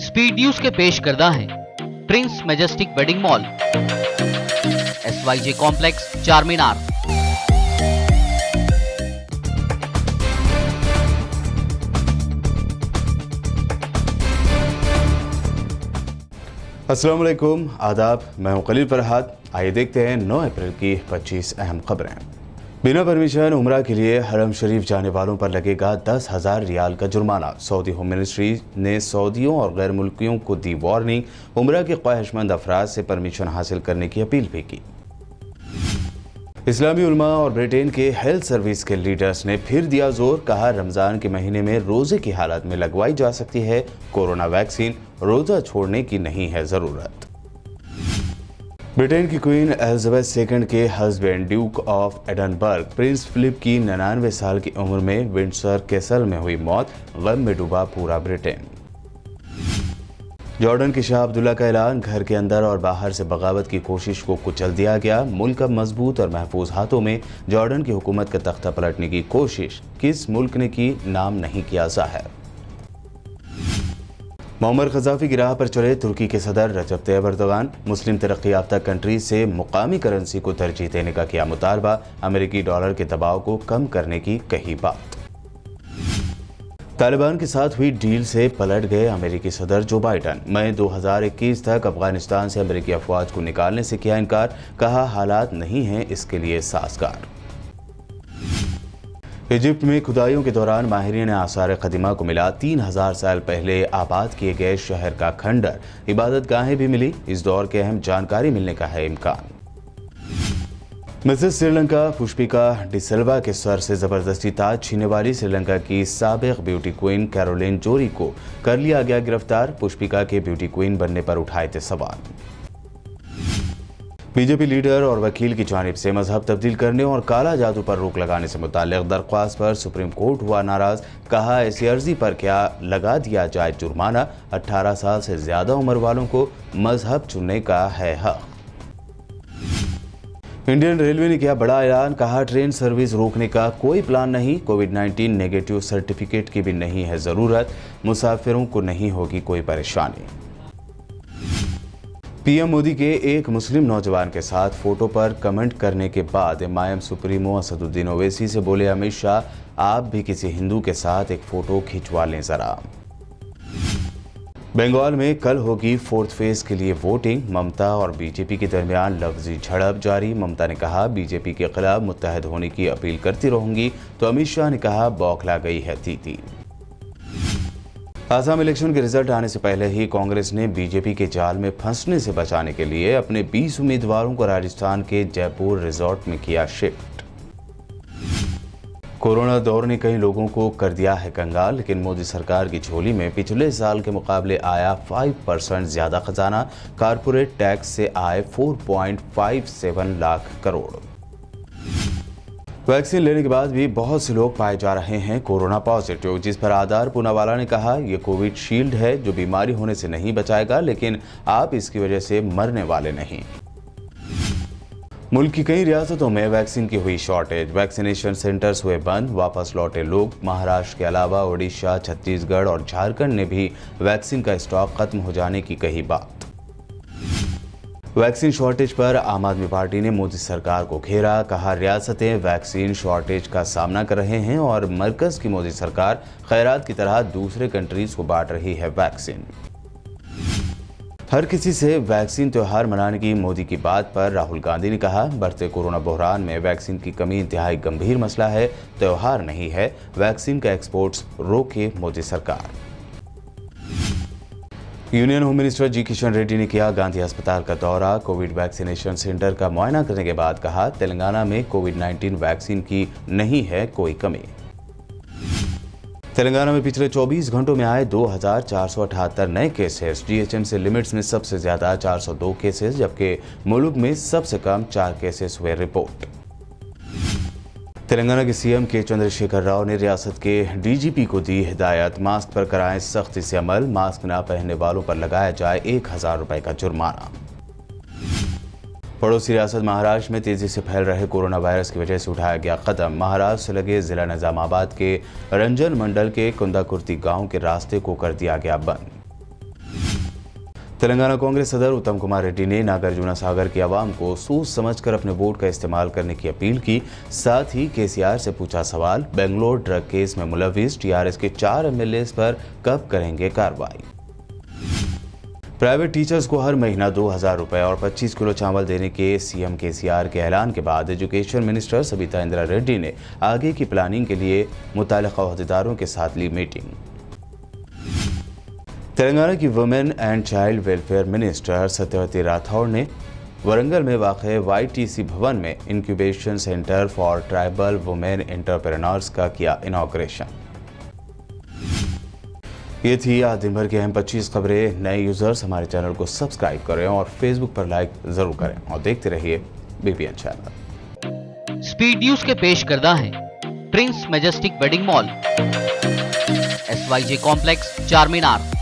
Speed news के पेश करदा है Prince majestic wedding mall, SYJ complex, चार मीनार। अस्सलाम वालेकुम, आदाब। मैं हूं खलील फरहाद। आइए देखते हैं 9 अप्रैल की 25 अहम खबरें। बिना परमिशन उम्रा के लिए हरम शरीफ जाने वालों पर लगेगा 10,000 रियाल का जुर्माना। सऊदी होम मिनिस्ट्री ने सऊदियों और गैर मुल्कियों को दी वार्निंग। उम्रा के ख्वाहिशमंद अफराद से परमिशन हासिल करने की अपील भी की। इस्लामी उलमा और ब्रिटेन के हेल्थ सर्विस के लीडर्स ने फिर दिया जोर। कहा, रमजान के महीने में रोजे की हालत में लगवाई जा सकती है कोरोना वैक्सीन, रोजा छोड़ने की नहीं है जरूरत। ब्रिटेन की क्वीन एलिजाबेथ सेकंड के husband Duke of Edinburgh Prince Philip की 99 साल की उम्र में विंडसर कैसल में हुई मौत। गम में डूबा पूरा ब्रिटेन। जॉर्डन के शाह अब्दुल्ला का ऐलान, घर के अंदर और बाहर से बगावत की कोशिश को कुचल दिया गया। मुल्क अब मजबूत और महफूज हाथों में। जॉर्डन की हुकूमत का तख्ता पलटने की कोशिश किस मुल्क ने की, नाम नहीं किया जाहिर। मुअम्मर क़ज़ाफ़ी की राह पर चले तुर्की के सदर रजब तैयब एर्दोगान। मुस्लिम तरक्की याफ्ता कंट्री से मुकामी करेंसी को तरजीह देने का किया मुतालबा। अमेरिकी डॉलर के दबाव को कम करने की कही बात। तालिबान के साथ हुई डील से पलट गए अमेरिकी सदर जो बाइडन। मई 2021 तक अफगानिस्तान से अमेरिकी अफवाज को निकालने से किया इनकार। कहा, हालात नहीं हैं इसके लिए साज़गार। इजिप्ट में खुदाइयों के दौरान माहिरीन आसार कदीमा को मिला 3000 साल पहले आबाद किए गए शहर का खंडर। इबादत गाहें भी मिली। इस दौर के अहम जानकारी मिलने का है इम्कान। मिसेस श्रीलंका पुष्पिका डिसिल्वा के सर से जबरदस्ती ताज छीनने वाली श्रीलंका की साबिक ब्यूटी क्वीन कैरोलिन जोरी को कर लिया गया गिरफ्तार। पुष्पिका के ब्यूटी क्वीन बनने पर उठाए थे सवाल। बीजेपी लीडर और वकील की जानिब से मजहब तब्दील करने और काला जादू पर रोक लगाने से मुताल्लिक दरख्वास्त पर सुप्रीम कोर्ट हुआ नाराज। कहा, ऐसी अर्जी पर क्या लगा दिया जाए जुर्माना। 18 साल से ज्यादा उम्र वालों को मजहब चुनने का है हक। इंडियन रेलवे ने किया बड़ा ऐलान। कहा, ट्रेन सर्विस रोकने का कोई प्लान नहीं। कोविड-19 नेगेटिव सर्टिफिकेट की भी नहीं है जरूरत। मुसाफिरों को नहीं होगी कोई परेशानी। पीएम मोदी के एक मुस्लिम नौजवान के साथ फोटो पर कमेंट करने के बाद एमआईएम सुप्रीमो असदुद्दीन ओवैसी से बोले अमित शाह, आप भी किसी हिंदू के साथ एक फोटो खिंचवा लें जरा। बंगाल में कल होगी 4th फेज के लिए वोटिंग। ममता और बीजेपी के दरमियान लफ्जी झड़प जारी। ममता ने कहा, बीजेपी के खिलाफ मुत्तहद होने की अपील करती रहूंगी, तो अमित शाह ने कहा, बौखला गई है दीदी। आसाम इलेक्शन के रिजल्ट आने से पहले ही कांग्रेस ने बीजेपी के जाल में फंसने से बचाने के लिए अपने 20 उम्मीदवारों को राजस्थान के जयपुर रिजॉर्ट में किया शिफ्ट। कोरोना दौर ने कई लोगों को कर दिया है कंगाल, लेकिन मोदी सरकार की झोली में पिछले साल के मुकाबले आया 5% ज्यादा खजाना। कारपोरेट टैक्स से आए 4.57 लाख करोड़। वैक्सीन लेने के बाद भी बहुत से लोग पाए जा रहे हैं कोरोना पॉजिटिव, जिस पर आधार पूनावाला ने कहा, यह कोविड शील्ड है जो बीमारी होने से नहीं बचाएगा, लेकिन आप इसकी वजह से मरने वाले नहीं। मुल्क की कई रियासतों में वैक्सीन की हुई शॉर्टेज। वैक्सीनेशन सेंटर्स हुए बंद, वापस लौटे लोग। महाराष्ट्र के अलावा ओडिशा, छत्तीसगढ़ और झारखंड ने भी वैक्सीन का स्टॉक खत्म हो जाने की कही बात। वैक्सीन शॉर्टेज पर आम आदमी पार्टी ने मोदी सरकार को घेरा। कहा, रियासतें वैक्सीन शॉर्टेज का सामना कर रहे हैं और मरकज की मोदी सरकार खैरात की तरह दूसरे कंट्रीज को बांट रही है वैक्सीन। हर किसी से वैक्सीन त्योहार मनाने की मोदी की बात पर राहुल गांधी ने कहा, बढ़ते कोरोना बहरान में वैक्सीन की कमी इंतहाई गंभीर मसला है, त्योहार नहीं है। वैक्सीन का एक्सपोर्ट्स रोके मोदी सरकार। यूनियन होम मिनिस्टर जी किशन रेड्डी ने किया गांधी अस्पताल का दौरा। कोविड वैक्सीनेशन सेंटर का मुआयना करने के बाद कहा, तेलंगाना में कोविड-19 वैक्सीन की नहीं है कोई कमी। तेलंगाना में पिछले 24 घंटों में आए 2478 नए केसेस। जीएचएमसी लिमिट्स में सबसे ज्यादा 402 केसेस, जबकि मुल्क में सबसे कम 4 केसेस हुए रिपोर्ट। तेलंगाना के सीएम के चंद्रशेखर राव ने रियासत के डीजीपी को दी हिदायत, मास्क पर कराएं सख्ती से अमल। मास्क न पहनने वालों पर लगाया जाए 1000 रुपए का जुर्माना। पड़ोसी रियासत महाराष्ट्र में तेजी से फैल रहे कोरोना वायरस की वजह से उठाया गया कदम। महाराष्ट्र से लगे जिला निजामाबाद के रंजन मंडल के कुंदाकुर्ती गांव के रास्ते को कर दिया गया बंद। तेलंगाना कांग्रेस सदर उत्तम कुमार रेड्डी ने नागार्जुना सागर की आवाम को सोच समझकर अपने वोट का इस्तेमाल करने की अपील की। साथ ही केसीआर से पूछा सवाल, बेंगलोर ड्रग केस में मुलविस टीआरएस के 4 एमएलएस पर कब करेंगे कार्रवाई। प्राइवेट टीचर्स को हर महीना 2000 रुपए और 25 किलो चावल देने के सीएम केसीआर के ऐलान के बाद एजुकेशन मिनिस्टर सबिता इंद्रा रेड्डी ने आगे की प्लानिंग के लिए मुताल्लिका अहदेदारों के साथ ली मीटिंग। तेलंगाना की women and child welfare minister Satyavati Rathore ने वरंगल में वाक़े वाईटीसी भवन में incubation centre for tribal women entrepreneurs का किया इनॉग्रेशन। ये थी आज दिन भर की अहम 25 खबरें। नए यूजर्स हमारे चैनल को सब्सक्राइब करें और फेसबुक पर लाइक जरूर करें और देखते रहिए बीपीएन चैनल। स्पीड न्यूज के पेश करदा है Prince majestic wedding mall, SYJ complex, चार मीनार।